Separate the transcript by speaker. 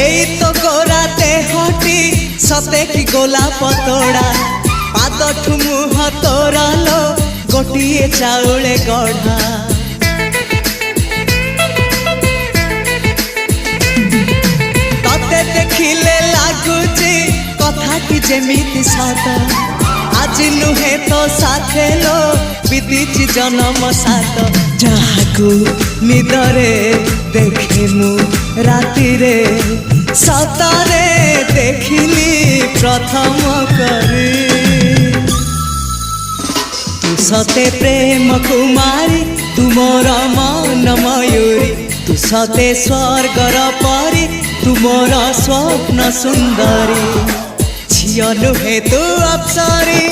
Speaker 1: এই তো গোরাতে হটি সতে কি গোলাপ তোড়া পাদঠু মুহ তোরালো গোটিয়ে চাউলে গড়া ততে দেখিলে লাগুছি কথাটি যেমিতি সত আজি নুহে তো সাথে লো বিদিছি জনম সাত যাহাকু নিদরে দেখে মু রাতিরে সতরে দেখিলি প্রথম করে তু সতে প্রেম কুমারী তুমর মন ময়ূরী তু সতে স্বর্গর পরি তুমর স্বপ্ন সুন্দরী ঝিও নুহে তু অপ্সরী।